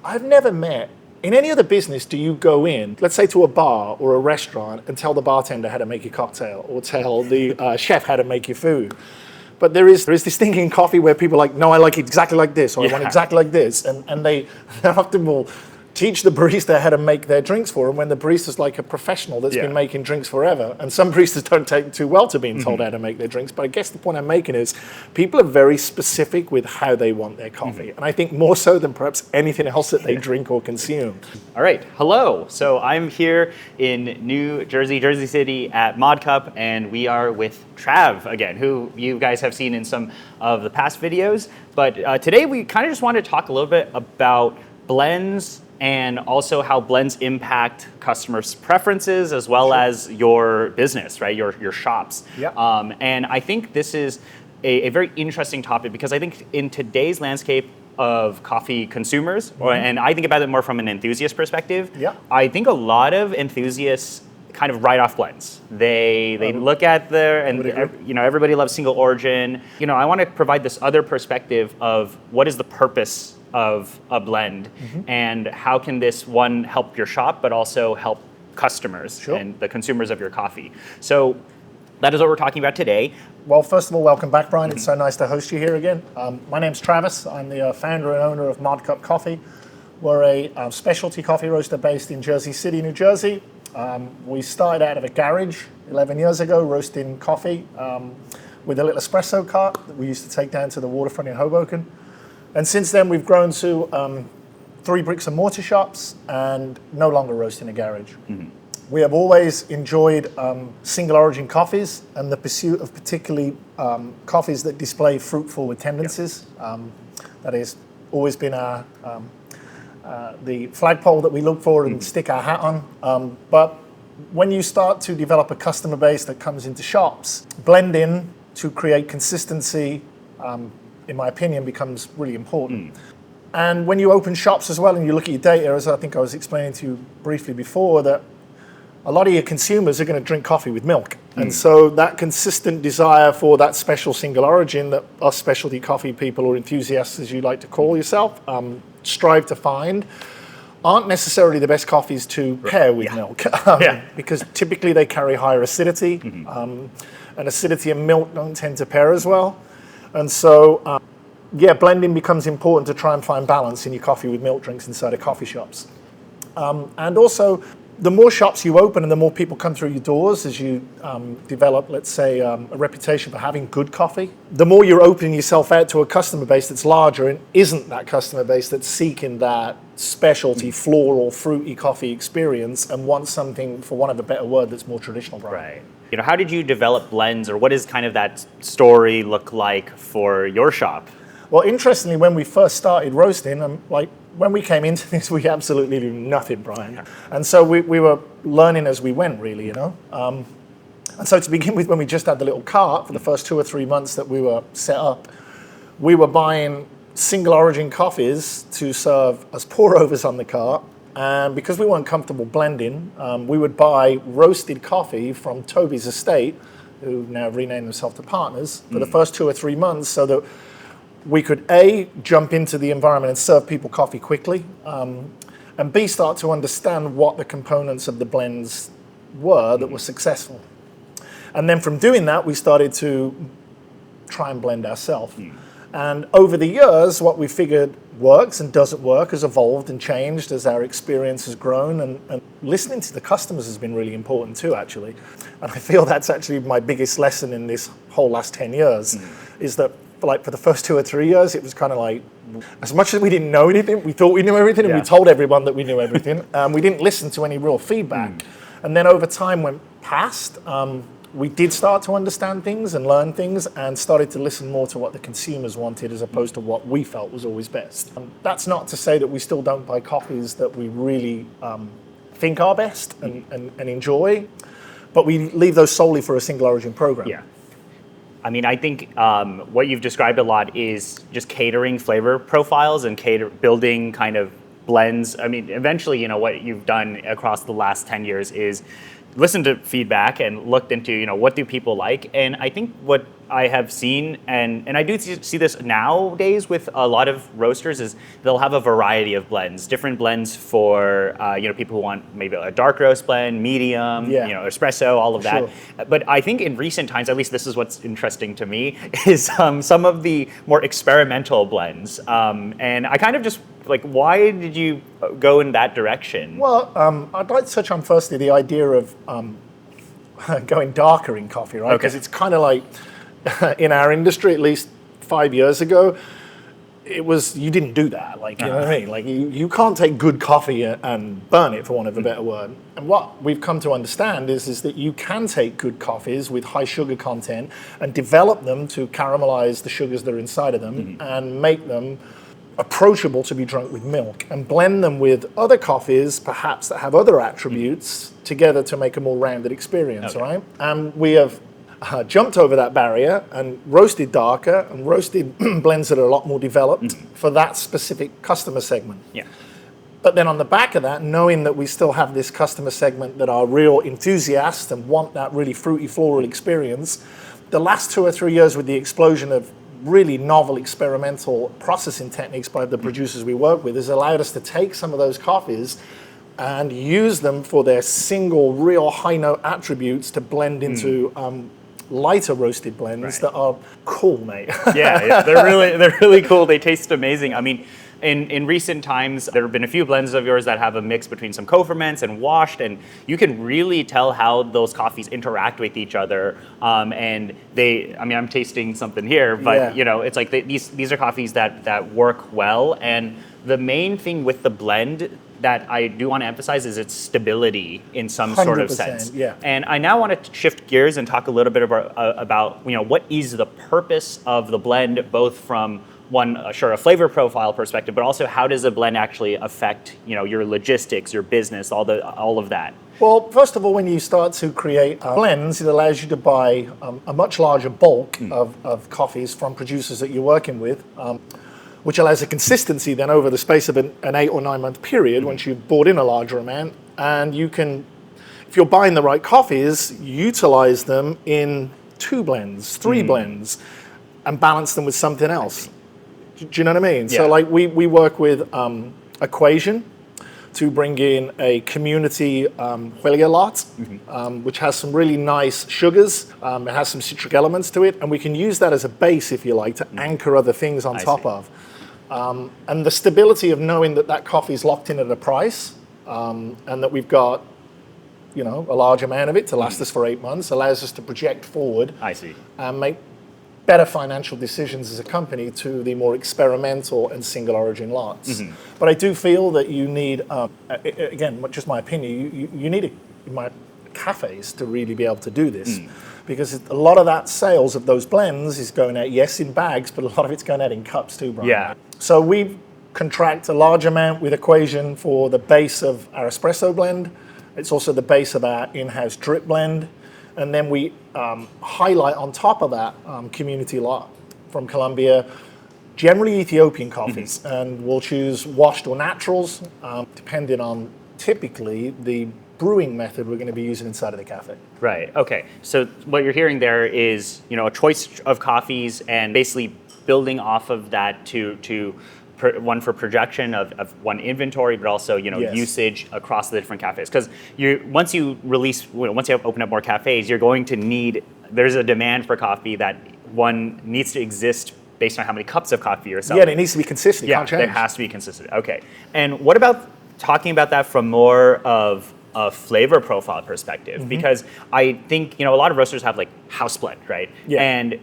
I've never met, in any other business, do you go in, let's say to a bar or a restaurant, and tell the bartender how to make your cocktail or tell the chef how to make your food? But there is this thing in coffee where people are like, no, I like it exactly like this, or I want it exactly like this. And they often will teach the barista how to make their drinks for them when the barista's like a professional that's been making drinks forever. And some baristas don't take too well to being told how to make their drinks. But I guess the point I'm making is people are very specific with how they want their coffee. And I think more so than perhaps anything else that they drink or consume. All right, hello. So I'm here in New Jersey, Jersey City at Modcup, and we are with Trav again, who you guys have seen in some of the past videos. But today we kind of just want to talk a little bit about blends and also how blends impact customers' preferences as well as your business, right? Your shops. And I think this is a very interesting topic because I think in today's landscape of coffee consumers, and I think about it more from an enthusiast perspective, I think a lot of enthusiasts kind of write off blends. They look at everybody loves single origin. I want to provide this other perspective of what is the purpose of a blend and how can this one help your shop but also help customers and the consumers of your coffee. So that is what we're talking about today. Well, first of all, welcome back, Brian. It's so nice to host you here again. My name's Travis. I'm the founder and owner of Modcup Coffee. We're a specialty coffee roaster based in Jersey City, New Jersey. We started out of a garage 11 years ago roasting coffee with a little espresso cart that we used to take down to the waterfront in Hoboken. And since then, we've grown to 3 bricks and mortar shops and no longer roast in a garage. We have always enjoyed single origin coffees and the pursuit of particularly coffees that display fruit-forward tendencies. That has always been the flagpole that we look for and stick our hat on. But when you start to develop a customer base that comes into shops, blending to create consistency, in my opinion, becomes really important. And when you open shops as well and you look at your data, as I think I was explaining to you briefly before, that a lot of your consumers are going to drink coffee with milk. And so that consistent desire for that special single origin that us specialty coffee people or enthusiasts, as you like to call yourself, strive to find, aren't necessarily the best coffees to pair with milk. Because typically they carry higher acidity, and acidity and milk don't tend to pair as well. And so, blending becomes important to try and find balance in your coffee with milk drinks inside of coffee shops. And also, the more shops you open and the more people come through your doors as you develop, let's say, a reputation for having good coffee, the more you're opening yourself out to a customer base that's larger and isn't that customer base that's seeking that specialty floral, fruity coffee experience and wants something, for want of a better word, that's more traditional. Right. How did you develop blends, or what does kind of that story look like for your shop? Well, interestingly, when we first started roasting, when we came into this, we absolutely knew nothing, Brian. And so we were learning as we went, really, And so to begin with, when we just had the little cart for the first 2 or 3 months that we were set up, we were buying single origin coffees to serve as pour overs on the cart. And because we weren't comfortable blending, we would buy roasted coffee from Toby's estate, who now renamed themselves to Partners, for the first 2 or 3 months so that we could A, jump into the environment and serve people coffee quickly, and B, start to understand what the components of the blends were that were successful. And then from doing that, we started to try and blend ourselves. And over the years, what we figured works and doesn't work has evolved and changed as our experience has grown. And listening to the customers has been really important too, actually. And I feel that's actually my biggest lesson in this whole last 10 years, is that for the first 2 or 3 years, it was kind of like, as much as we didn't know anything, we thought we knew everything, and we told everyone that we knew everything. We didn't listen to any real feedback. And then over time went past, we did start to understand things and learn things and started to listen more to what the consumers wanted as opposed to what we felt was always best. That's not to say that we still don't buy coffees that we really think are best and enjoy, but we leave those solely for a single origin program. I mean, I think what you've described a lot is just catering flavor profiles and building kind of blends. I mean, eventually, what you've done across the last 10 years is listened to feedback and looked into, what do people like, and I think what I have seen, and I do see this nowadays with a lot of roasters, is they'll have a variety of blends, different blends for people who want maybe a dark roast blend, medium, espresso, all of that. Sure. But I think in recent times, at least this is what's interesting to me, is some of the more experimental blends, and I kind of just like, why did you go in that direction? Well, I'd like to touch on firstly the idea of going darker in coffee, right? Because it's kind of like, in our industry, at least 5 years ago, you didn't do that. Like, you know what I mean? Like, you can't take good coffee and burn it, for want of a better word. And what we've come to understand is that you can take good coffees with high sugar content and develop them to caramelize the sugars that are inside of them and make them approachable to be drunk with milk, and blend them with other coffees, perhaps that have other attributes, together to make a more rounded experience, right? And we have jumped over that barrier and roasted darker and roasted blends that are a lot more developed for that specific customer segment. Yeah. But then on the back of that, knowing that we still have this customer segment that are real enthusiasts and want that really fruity floral experience, the last 2 or 3 years with the explosion of really novel experimental processing techniques by the producers we work with has allowed us to take some of those coffees and use them for their single real high note attributes to blend into lighter roasted blends that are cool, mate. yeah, they're really cool. They taste amazing. I mean, in recent times, there have been a few blends of yours that have a mix between some co-ferments and washed, and you can really tell how those coffees interact with each other. And I'm tasting something here, but it's like these are coffees that work well. And the main thing with the blend that I do want to emphasize is its stability in some sort of sense. Yeah. And I now want to shift gears and talk a little bit about what is the purpose of the blend, both from a flavor profile perspective, but also how does a blend actually affect your logistics, your business, all of that. Well, first of all, when you start to create blends, it allows you to buy a much larger bulk of coffees from producers that you're working with, which allows a consistency then over the space of an 8 or 9 month period once you've bought in a larger amount. And you can, if you're buying the right coffees, utilize them in 2 blends, 3 blends, and balance them with something else. Do you know what I mean? Yeah. So like we work with Equation to bring in a community Huelia lot, which has some really nice sugars. It has some citric elements to it, and we can use that as a base, if you like, to anchor other things on top of. And the stability of knowing that coffee is locked in at a price, and that we've got a large amount of it to last us for 8 months, allows us to project forward. I see. And make better financial decisions as a company to the more experimental and single origin lots. But I do feel that you need, again, just my opinion, you need cafes to really be able to do this. Because a lot of that sales of those blends is going out, yes, in bags, but a lot of it's going out in cups too, Brian. Yeah. So we contract a large amount with Equation for the base of our espresso blend. It's also the base of our in-house drip blend. And then we highlight on top of that community lot from Colombia, generally Ethiopian coffees. And we'll choose washed or naturals, depending on typically the brewing method we're going to be using inside of the cafe. Right, okay. So what you're hearing there is, a choice of coffees and basically building off of that to one for projection of one inventory, but also usage across the different cafes. Because once you open up more cafes, you're going to need. There's a demand for coffee that one needs to exist based on how many cups of coffee you're selling. Yeah, and it needs to be consistent. Yeah, can't change. It has to be consistent. Okay. And what about talking about that from more of a flavor profile perspective? Because I think a lot of roasters have like house blend, right? Yeah. And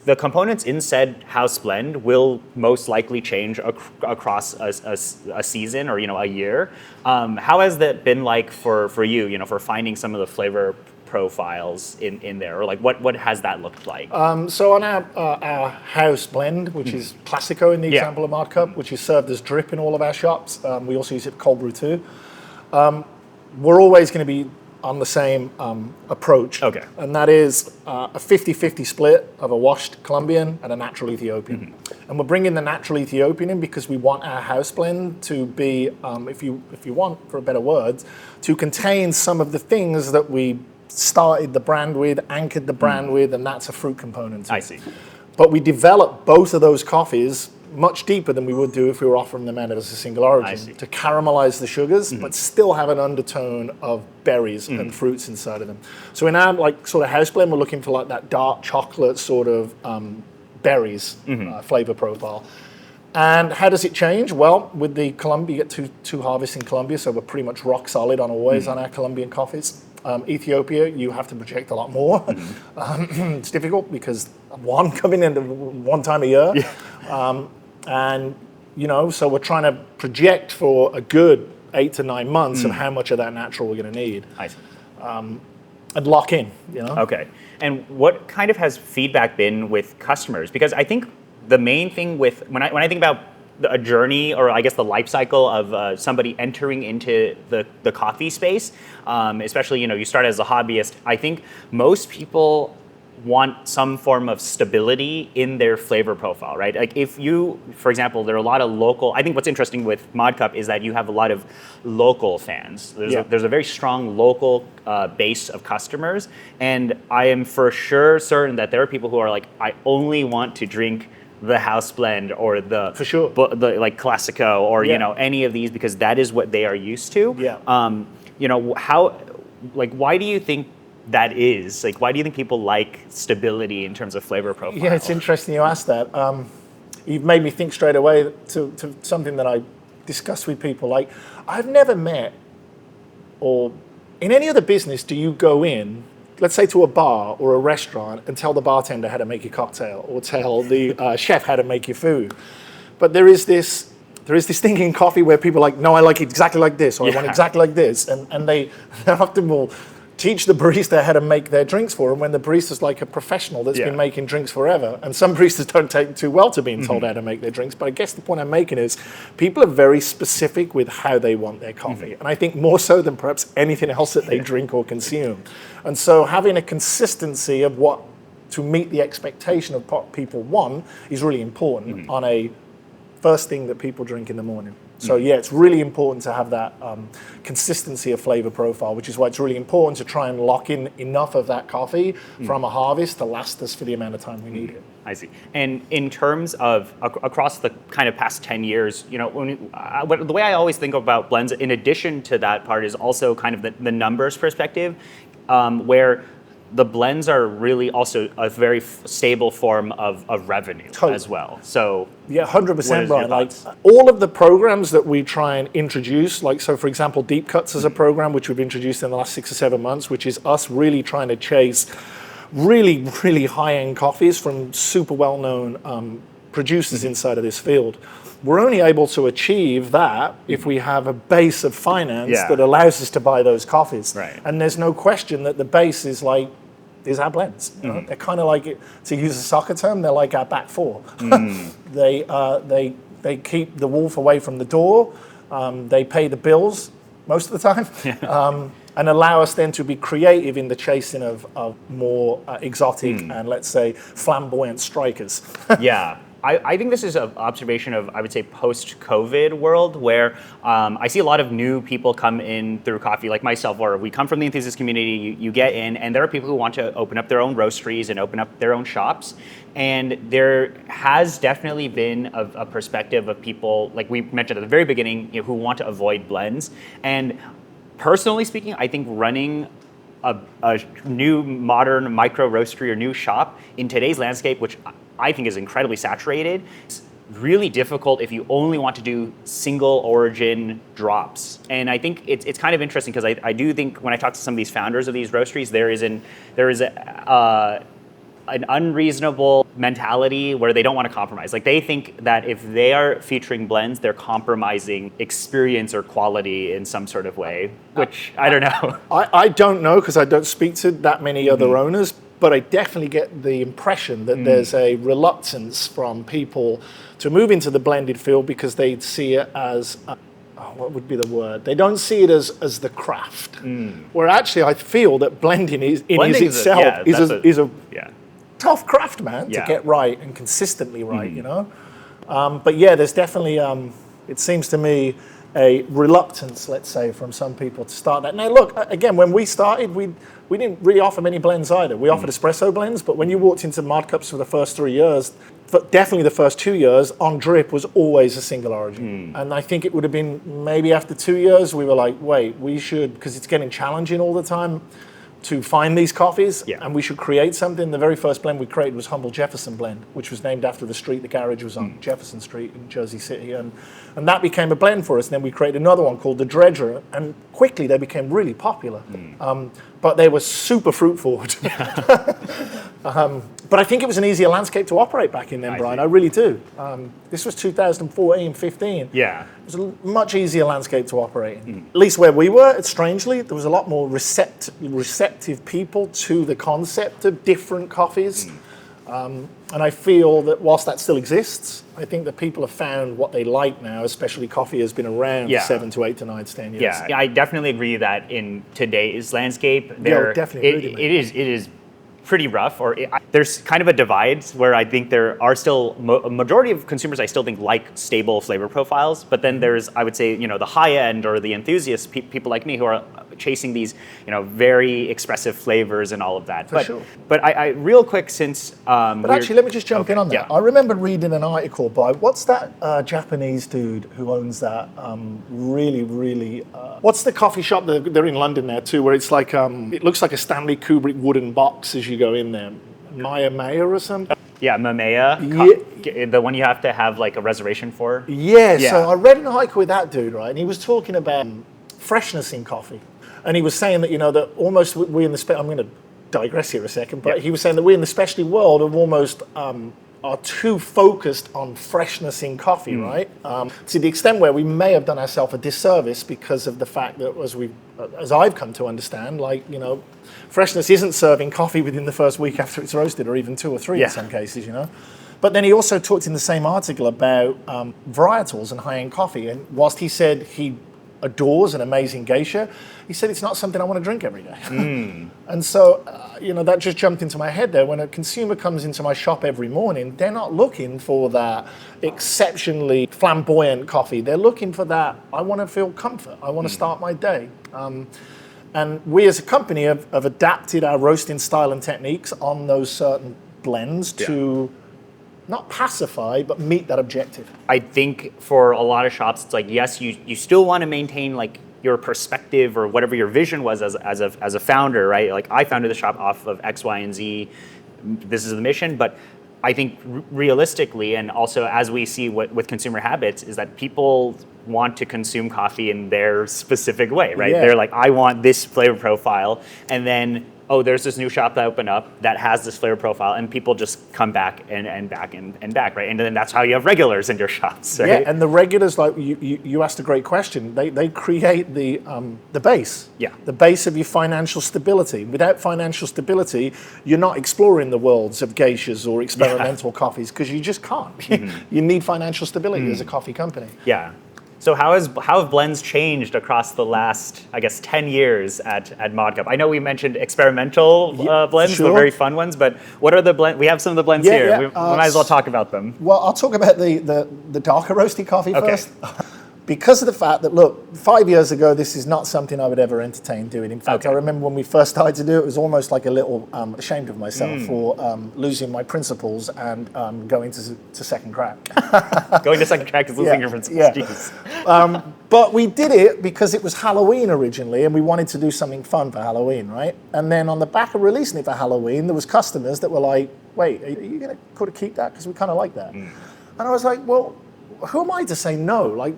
the components in said house blend will most likely change across a season or a year. How has that been like for you? For finding some of the flavor profiles in there, or like what has that looked like? So on our house blend, which is Classico in the example of Modcup, which is served as drip in all of our shops. We also use it for cold brew too. We're always going to be on the same approach. Okay. And that is a 50-50 split of a washed Colombian and a natural Ethiopian. And we're bringing the natural Ethiopian in because we want our house blend to be, if you want, for a better word, to contain some of the things that we started the brand with, anchored the brand with, and that's a fruit component. I see. But we developed both of those coffees much deeper than we would do if we were offering them out as a single origin, to caramelize the sugars, but still have an undertone of berries and fruits inside of them. So in our sort of house blend, we're looking for like that dark chocolate sort of berries flavor profile. And how does it change? Well, with the Colombia, you get two harvests in Colombia, so we're pretty much rock solid on always on our Colombian coffees. Ethiopia, you have to project a lot more. It's difficult because one coming in one time a year. And, so we're trying to project for a good 8 to 9 months of how much of that natural we're going to need. I see. And lock in, Okay. And what kind of has feedback been with customers? Because I think the main thing when I think about a journey, or I guess the life cycle of somebody entering into the coffee space, especially, you start as a hobbyist, I think most people want some form of stability in their flavor profile, right? Like if you, for example, there are a lot of local, I think what's interesting with Modcup is that you have a lot of local fans. There's a very strong local base of customers, and I am for sure certain that there are people who are like, I only want to drink the house blend or the like Classico or any of these because that is what they are used to. Why do you think that is? Like, why do you think people like stability in terms of flavor profile? Yeah, it's interesting you asked that. You've made me think straight away to something that I discuss with people. Like, I've never met, or in any other business, do you go in, let's say to a bar or a restaurant, and tell the bartender how to make your cocktail or tell the chef how to make your food? But there is this thing in coffee where people are like, no, I like it exactly like this, or I want it exactly like this. And they often will teach the barista how to make their drinks for them when the barista's like a professional that's been making drinks forever. And some baristas don't take too well to being told how to make their drinks. But I guess the point I'm making is people are very specific with how they want their coffee. And I think more so than perhaps anything else that they drink or consume. And so having a consistency of what to meet the expectation of what people want is really important on a first thing that people drink in the morning. So yeah, it's really important to have that consistency of flavor profile, which is why it's really important to try and lock in enough of that coffee from a harvest to last us for the amount of time we need it. I see. And in terms of across the kind of past 10 years, the way I always think about blends, in addition to that part, is also kind of the numbers perspective, where the blends are really also a very stable form of revenue as well. So yeah, 100%, Brian. Like all of the programs that we try and introduce, like so for example, Deep Cuts is a program which we've introduced in the last 6 or 7 months, which is us really trying to chase really, really high-end coffees from super well-known producers inside of this field. We're only able to achieve that if we have a base of finance that allows us to buy those coffees. Right. And there's no question that the base is our blends. They're kind of like, to use a soccer term, they're like our back four. They keep the wolf away from the door. They pay the bills most of the time. And allow us then to be creative in the chasing of more exotic and, let's say, flamboyant strikers. Yeah. I think this is an observation of, I would say, post-COVID world where I see a lot of new people come in through coffee, like myself, or we come from the Enthusiast community, you get in, and there are people who want to open up their own roasteries and open up their own shops. And there has definitely been a perspective of people, like we mentioned at the very beginning, who want to avoid blends. And personally speaking, I think running a new modern micro roastery or new shop in today's landscape, which I think is incredibly saturated, it's really difficult if you only want to do single origin drops. And I think it's kind of interesting because I do think when I talk to some of these founders of these roasteries, there is an unreasonable mentality where they don't want to compromise. Like they think that if they are featuring blends, they're compromising experience or quality in some sort of way, which I don't know. I don't know because I don't speak to that many other owners, but I definitely get the impression that there's a reluctance from people to move into the blended field because they see it as what would be the word? They don't see it as the craft. Where actually I feel that blending is itself is a tough craft, man, to get right and consistently right, you know? But yeah, there's definitely, it seems to me, a reluctance, let's say, from some people to start that. Now, look, again, when we started, we didn't really offer many blends either. We offered espresso blends, but when you walked into Modcups for the first 3 years, definitely the first 2 years, on drip was always a single origin. And I think it would have been maybe after 2 years, we were like, wait, we should, because it's getting challenging all the time to find these coffees, and we should create something. The very first blend we created was Humble Jefferson Blend, which was named after the street the garage was on, Jefferson Street in Jersey City, and that became a blend for us. And then we created another one called the Dredger, and quickly they became really popular. But they were super fruit forward. But I think it was an easier landscape to operate back in then, Brian. I really do. This was 2014, 15. Yeah. It was a much easier landscape to operate in. At least where we were, strangely, there was a lot more receptive people to the concept of different coffees. And I feel that whilst that still exists, I think that people have found what they like now, especially coffee has been around 7 to 8 to 9 to 10 years. Yeah, I definitely agree that in today's landscape, definitely it is pretty rough, there's kind of a divide where I think there are still a majority of consumers I still think like stable flavor profiles, but then there's, I would say, the high end or the enthusiasts, people like me who are chasing these, very expressive flavors and all of that. But I real quick, since but actually, let me just jump in on that. Yeah. I remember reading an article by what's that Japanese dude who owns that really what's the coffee shop? They're in London now too, where it's like it looks like a Stanley Kubrick wooden box as you go in there. Maya or something. Yeah, Mamea, the one you have to have like a reservation for. Yeah. So I read an article with that dude, right, and he was talking about freshness in coffee. And he was saying that, that almost we in the I'm going to digress here a second, but he was saying that we in the specialty world have almost are too focused on freshness in coffee, right? To the extent where we may have done ourselves a disservice because of the fact that as I've come to understand, freshness isn't serving coffee within the first week after it's roasted, or even 2 or 3 in some cases, But then he also talked in the same article about varietals and high-end coffee. And whilst he said he adores an amazing geisha, he said it's not something I want to drink every day. And so, that just jumped into my head there. When a consumer comes into my shop every morning, they're not looking for that exceptionally flamboyant coffee. They're looking for that, I want to feel comfort. I want to start my day. And we as a company have adapted our roasting style and techniques on those certain blends to not pacify, but meet that objective. I think for a lot of shops, it's like, yes, you still want to maintain like your perspective or whatever your vision was as a founder, right? Like I founded the shop off of X, Y, and Z. This is the mission, but I think realistically, and also as we see with consumer habits, is that people want to consume coffee in their specific way, right? They're like, I want this flavor profile, and then there's this new shop that opened up that has this flavor profile, and people just come back and back and back, right? And then that's how you have regulars in your shops, right? Yeah, and the regulars, like you asked a great question. They create the base. Yeah. The base of your financial stability. Without financial stability, you're not exploring the worlds of geishas or experimental coffees because you just can't. You need financial stability as a coffee company. Yeah. So how have blends changed across the last, I guess, 10 years at Modcup? I know we mentioned experimental blends, the very fun ones, but what are the blends? We have some of the blends here. Yeah. We might as well talk about them. Well, I'll talk about the darker roasty coffee first. Because of the fact that, look, 5 years ago, this is not something I would ever entertain doing. In fact, I remember when we first started to do it, it was almost like a little ashamed of myself for losing my principles and going to second crack. Going to second crack is losing your principles. Yeah. But we did it because it was Halloween originally, and we wanted to do something fun for Halloween, right? And then on the back of releasing it for Halloween, there was customers that were like, wait, are you going to keep that? Because we kind of like that. And I was like, well, who am I to say no? Like,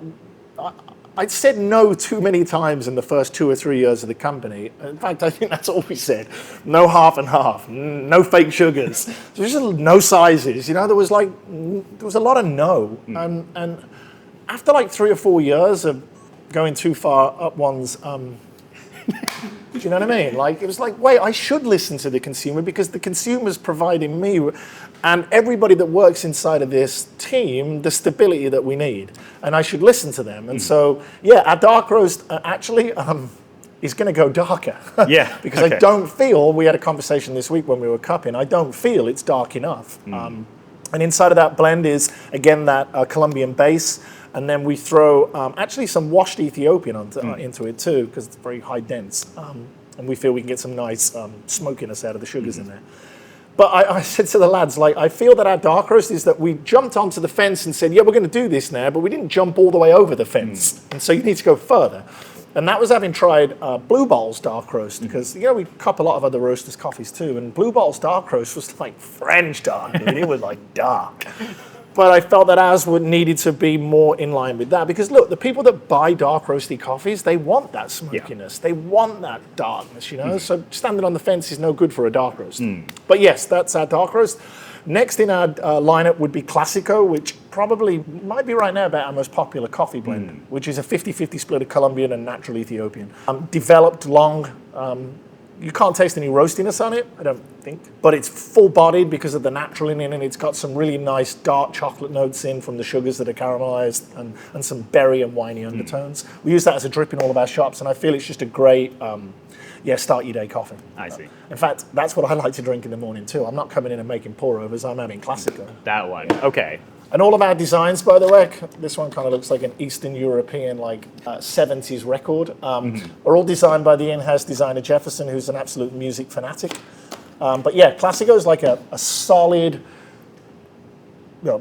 I said no too many times in the first 2 or 3 years of the company. In fact, I think that's all we said. No half and half, no fake sugars, there's just no sizes. There was a lot of no. And after like 3 or 4 years of going too far up one's Do you know what I mean? Like, it was like, wait, I should listen to the consumer because the consumer's providing me and everybody that works inside of this team the stability that we need. And I should listen to them. And so, yeah, our dark roast actually is going to go darker. Yeah. Because I don't feel, we had a conversation this week when we were cupping, I don't feel it's dark enough. And inside of that blend is, again, that Colombian base. And then we throw actually some washed Ethiopian into it too, because it's very high dense. And we feel we can get some nice smokiness out of the sugars in there. But I said to the lads, like, I feel that our dark roast is that we jumped onto the fence and said, yeah, we're going to do this now, but we didn't jump all the way over the fence. And so you need to go further. And that was having tried Blue Bowl's dark roast, because, you know, we cup a lot of other roasters' coffees too. And Blue Bowl's dark roast was like French dark, dude. It was like dark. But I felt that ours needed to be more in line with that. Because look, the people that buy dark roasty coffees, they want that smokiness. Yeah. They want that darkness, you know? So standing on the fence is no good for a dark roast. But yes, that's our dark roast. Next in our lineup would be Classico, which probably might be right now about our most popular coffee blend, which is a 50-50 split of Colombian and natural Ethiopian. Developed long. You can't taste any roastiness on it, I don't think. But it's full-bodied because of the natural in it, and it's got some really nice dark chocolate notes in from the sugars that are caramelized and some berry and winey undertones. We use that as a drip in all of our shops, and I feel it's just a great, start your day coffee. I see. In fact, that's what I like to drink in the morning too. I'm not coming in and making pour-overs, I'm having Classico. That one, okay. And all of our designs, by the way, this one kind of looks like an Eastern European, 70s record, are all designed by the in-house designer Jefferson, who's an absolute music fanatic. But yeah, Classico is like a solid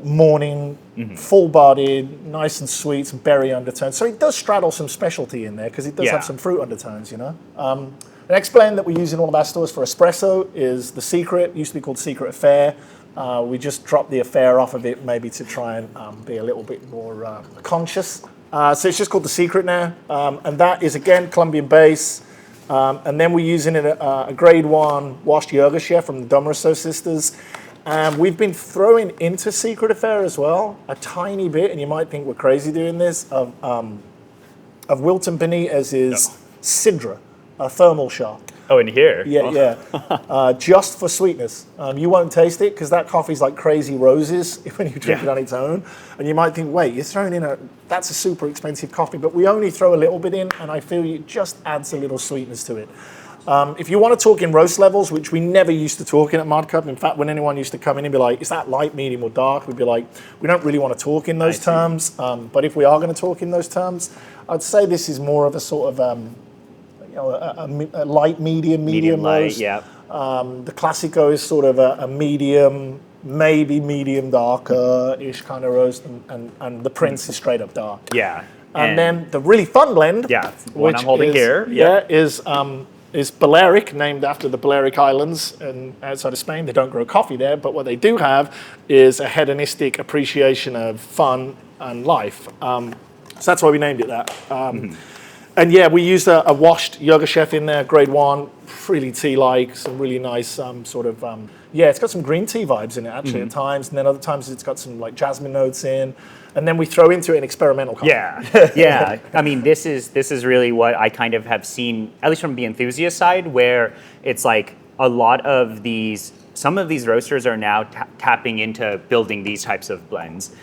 morning, full-bodied, nice and sweet, some berry undertones. So it does straddle some specialty in there because it does have some fruit undertones, you know. The next blend that we use in all of our stores for espresso is the Secret. It used to be called Secret Affair. We just dropped the affair off of it, maybe to try and be a little bit more conscious. So it's just called the Secret now, and that is again Colombian base. And then we're using a grade 1 washed Yirgacheffe from the Domrossow sisters. And we've been throwing into Secret Affair as well a tiny bit, and you might think we're crazy doing this, of Wilton Benitez's Sidra, a thermal shark. Oh, in here? Yeah. Just for sweetness. You won't taste it because that coffee's like crazy roses when you drink it on its own. And you might think, wait, you're throwing in that's a super expensive coffee, but we only throw a little bit in, and I feel it just adds a little sweetness to it. If you want to talk in roast levels, which we never used to talk in at Modcup, in fact, when anyone used to come in and be like, is that light, medium, or dark? We'd be like, we don't really want to talk in those terms. But if we are going to talk in those terms, I'd say this is more of a sort of a light, medium roast. Yeah. The Classico is sort of a medium, maybe medium darker-ish kind of roast, and the Prince is straight up dark. Yeah. And then the really fun blend, which I'm holding here, is Balearic, named after the Balearic Islands outside of Spain. They don't grow coffee there, but what they do have is a hedonistic appreciation of fun and life. So that's why we named it that. And yeah, we used a washed Yirgacheffe in there, grade 1, really tea-like, some really nice it's got some green tea vibes in it actually at times, and then other times it's got some like jasmine notes in, and then we throw into it an experimental coffee. Yeah. I mean, this is really what I kind of have seen, at least from the Enthusiast side, where it's like a lot of some of these roasters are now tapping into building these types of blends,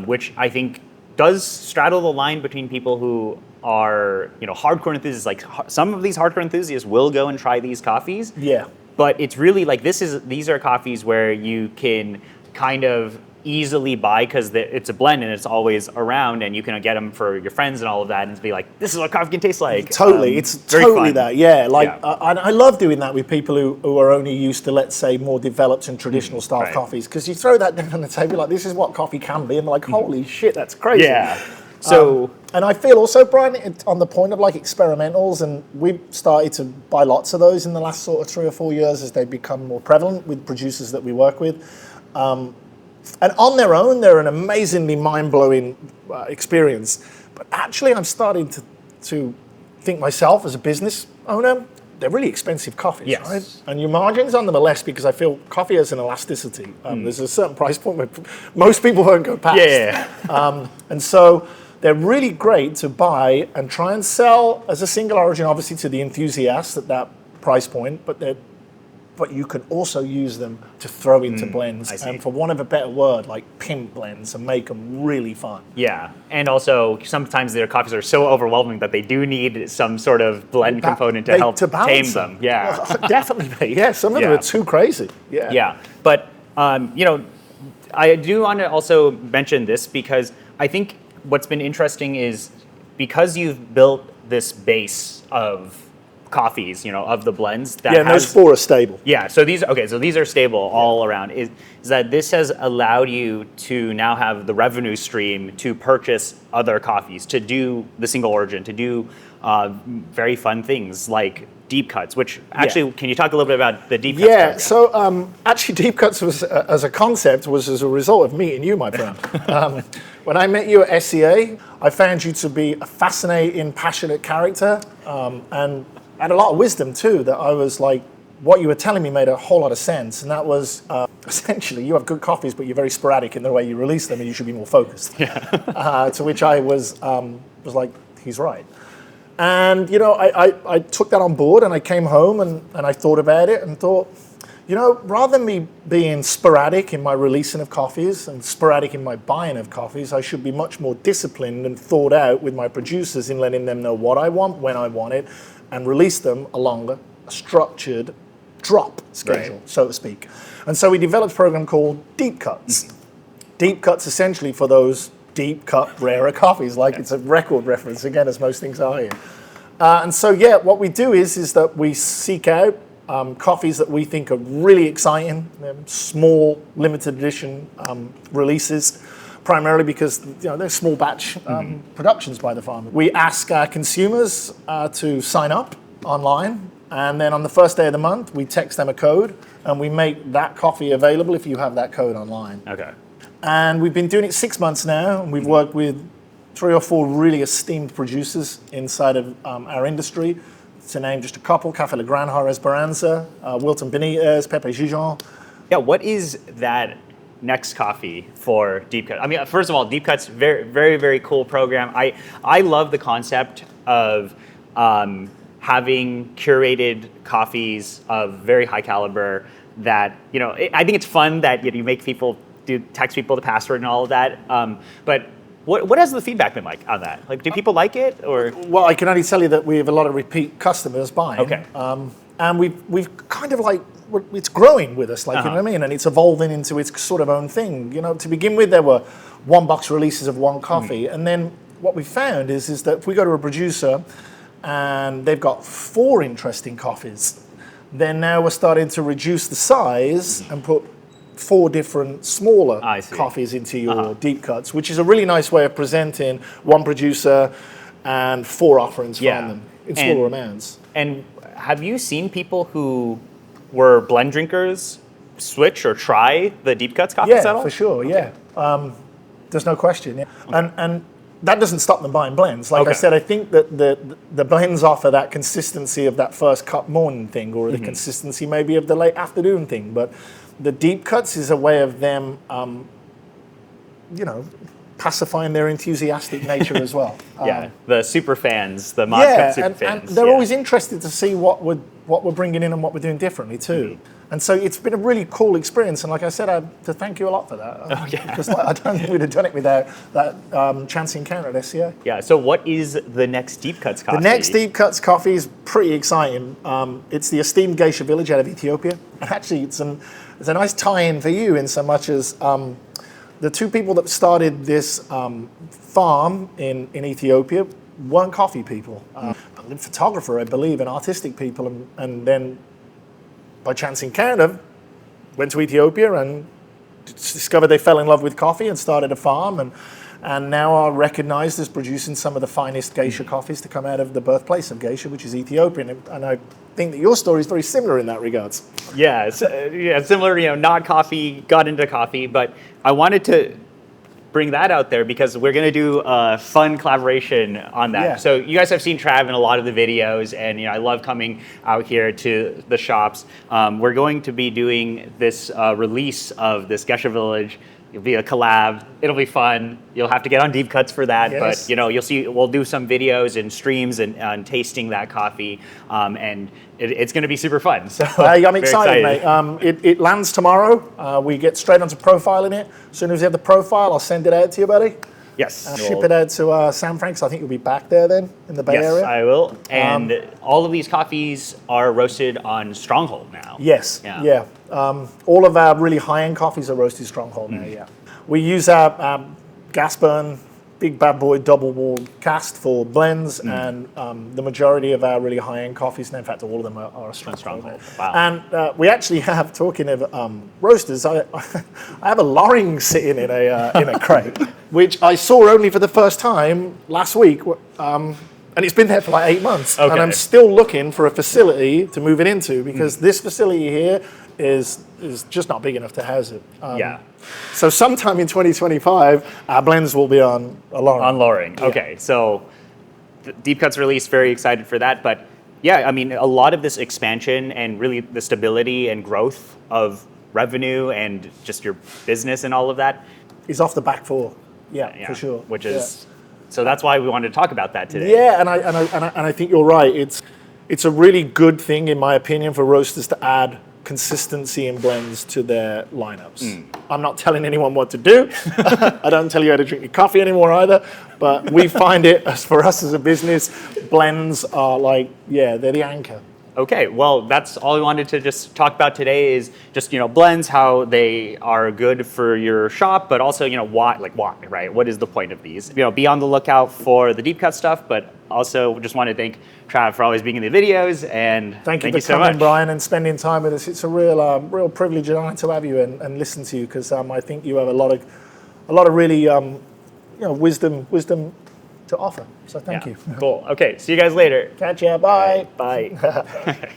which I think does straddle the line between people who are, hardcore enthusiasts. Like some of these hardcore enthusiasts will go and try these coffees. Yeah. But it's really like these are coffees where you can kind of easily buy because it's a blend and it's always around, and you can get them for your friends and all of that, and be like, this is what coffee can taste like. Totally, it's totally fun. That. Yeah, I love doing that with people who are only used to, let's say, more developed and traditional style coffees, because you throw that down on the table like, this is what coffee can be, and they're like, holy shit, that's crazy. Yeah. So, and I feel also, Brian, on the point of like experimentals, and we've started to buy lots of those in the last sort of 3 or 4 years as they become more prevalent with producers that we work with. And on their own, they're an amazingly mind-blowing experience. But actually, I'm starting to think myself as a business owner, they're really expensive coffees, right? And your margins on them are less because I feel coffee has an elasticity. There's a certain price point where most people won't go past. Yeah. And so they're really great to buy and try and sell as a single origin, obviously to the enthusiast at that price point, but you can also use them to throw into blends, and for want of a better word, like pimp blends and make them really fun. Yeah, and also sometimes their coffees are so overwhelming that they do need some sort of blend component to help tame them. Yeah, well, definitely. Yeah, some of them are too crazy. Yeah. Yeah, but you know, I do want to also mention this because I think what's been interesting is because you've built this base of coffees, you know, of the blends. That and those 4 are stable. Yeah, so these are stable all around. Is that this has allowed you to now have the revenue stream to purchase other coffees, to do the single origin, to do very fun things like deep cuts, which actually, can you talk a little bit about the deep cuts? Yeah, program? so actually deep cuts was, as a concept, was as a result of meeting you, my friend. When I met you at SEA, I found you to be a fascinating, passionate character, and had a lot of wisdom too, that I was like, what you were telling me made a whole lot of sense. And that was essentially, you have good coffees, but you're very sporadic in the way you release them and you should be more focused. To which I was like, he's right. And, you know, I took that on board and I came home and I thought about it and thought, you know, rather than me being sporadic in my releasing of coffees and sporadic in my buying of coffees, I should be much more disciplined and thought out with my producers in letting them know what I want, when I want it, and release them along a structured drop schedule, so to speak. And so we developed a program called Deep Cuts. Deep Cuts essentially for those deep cut, rarer coffees, like it's a record reference, again, as most things are here. And so, yeah, what we do is that we seek out coffees that we think are really exciting, small, limited edition releases, primarily because they're small batch productions by the farmer. We ask our consumers to sign up online, and then on the first day of the month, we text them a code, and we make that coffee available if you have that code online. Okay. And we've been doing it 6 months now, and we've worked with 3 or 4 really esteemed producers inside of our industry. To name just a couple, Café La Granja Esperanza, Wilton Benitez, Pepe Gijon. Yeah, what is that next coffee for Deep Cut? I mean, first of all, Deep Cut's very, very, very cool program. I love the concept of having curated coffees of very high caliber that, I think it's fun that you make people text people the password and all of that. But what has the feedback been like on that? Like, do people like it, or? Well, I can only tell you that we have a lot of repeat customers buying. Okay. And we've kind of like, it's growing with us, like, you know what I mean? And it's evolving into its sort of own thing. To begin with, there were 1-box releases of one coffee. And then what we found is that if we go to a producer and they've got 4 interesting coffees, then now we're starting to reduce the size and put 4 different smaller coffees into your deep cuts, which is a really nice way of presenting one producer and 4 offerings from them in smaller amounts. And have you seen people who were blend drinkers switch or try the deep cuts coffees at all? Yeah, for sure. Okay. Yeah, there's no question. Yeah. And that doesn't stop them buying blends. Like I said, I think that the blends offer that consistency of that first cup morning thing, or the consistency maybe of the late afternoon thing. But the deep cuts is a way of them, pacifying their enthusiastic nature as well. The super fans, the Modcup super fans. And they're always interested to see what we're bringing in and what we're doing differently too. And so it's been a really cool experience. And like I said, I have to thank you a lot for that. Because I don't think we'd have done it without that chance encounter at SCA. Yeah, so what is the next Deep Cuts coffee? The next Deep Cuts coffee is pretty exciting. It's the esteemed geisha village out of Ethiopia. And actually, it's a nice tie-in for you in so much as the 2 people that started this farm in Ethiopia weren't coffee people. A photographer, I believe, and artistic people, and then by chance encounter, went to Ethiopia and discovered they fell in love with coffee and started a farm, and now are recognized as producing some of the finest geisha coffees to come out of the birthplace of geisha, which is Ethiopia. And I think that your story is very similar in that regards. Yeah, similar, not coffee, got into coffee, but I wanted to bring that out there because we're going to do a fun collaboration on that. Yeah. So you guys have seen Trav in a lot of the videos, and I love coming out here to the shops. We're going to be doing this release of this Geisha Village It'll be a collab. It'll be fun. You'll have to get on deep cuts for that, Yes. but you know, you'll see. We'll do some videos and streams and tasting that coffee, and it's going to be super fun. So I'm very excited, mate. It lands tomorrow. We get straight onto profiling it. As soon as we have the profile, I'll send it out to you, buddy. Yes. Ship it out to San Francisco. I think you'll be back there then in the Bay Yes, Area. I will. And all of these coffees are roasted on Stronghold now. Yes, Yeah. all of our really high-end coffees are roasted Stronghold now, yeah. We use our gas burn, big bad boy double wall cast for blends, and the majority of our really high-end coffees, and in fact all of them are Stronghold. Wow. And we actually have, talking of roasters, I have a Loring sitting in a crate, which I saw only for the first time last week. And it's been there for like 8 months. Okay. And I'm still looking for a facility to move it into because this facility here is just not big enough to house it. Yeah. So sometime in 2025, our blends will be on a Loring. On Loring. Okay, so the Deep Cuts release, very excited for that. But yeah, I mean, a lot of this expansion and really the stability and growth of revenue and just your business and all of that. Is off the back four. Yeah, for sure. Which is, so that's why we wanted to talk about that today. Yeah, and I think you're right. It's a really good thing, in my opinion, for roasters to add consistency in blends to their lineups. I'm not telling anyone what to do. I don't tell you how to drink your coffee anymore either. But we find it, as for us as a business, blends are like, they're the anchor. Okay, well, that's all we wanted to just talk about today is just, blends, how they are good for your shop, but also, why, right? What is the point of these? Be on the lookout for the deep cut stuff, but also just want to thank Trav for always being in the videos, and thank you for so coming, much, Brian, and spending time with us. It's a real privilege and honor to have you and listen to you, because I think you have a lot of really wisdom to offer. So thank you. Cool. Okay, see you guys later. Catch ya. Bye. Bye.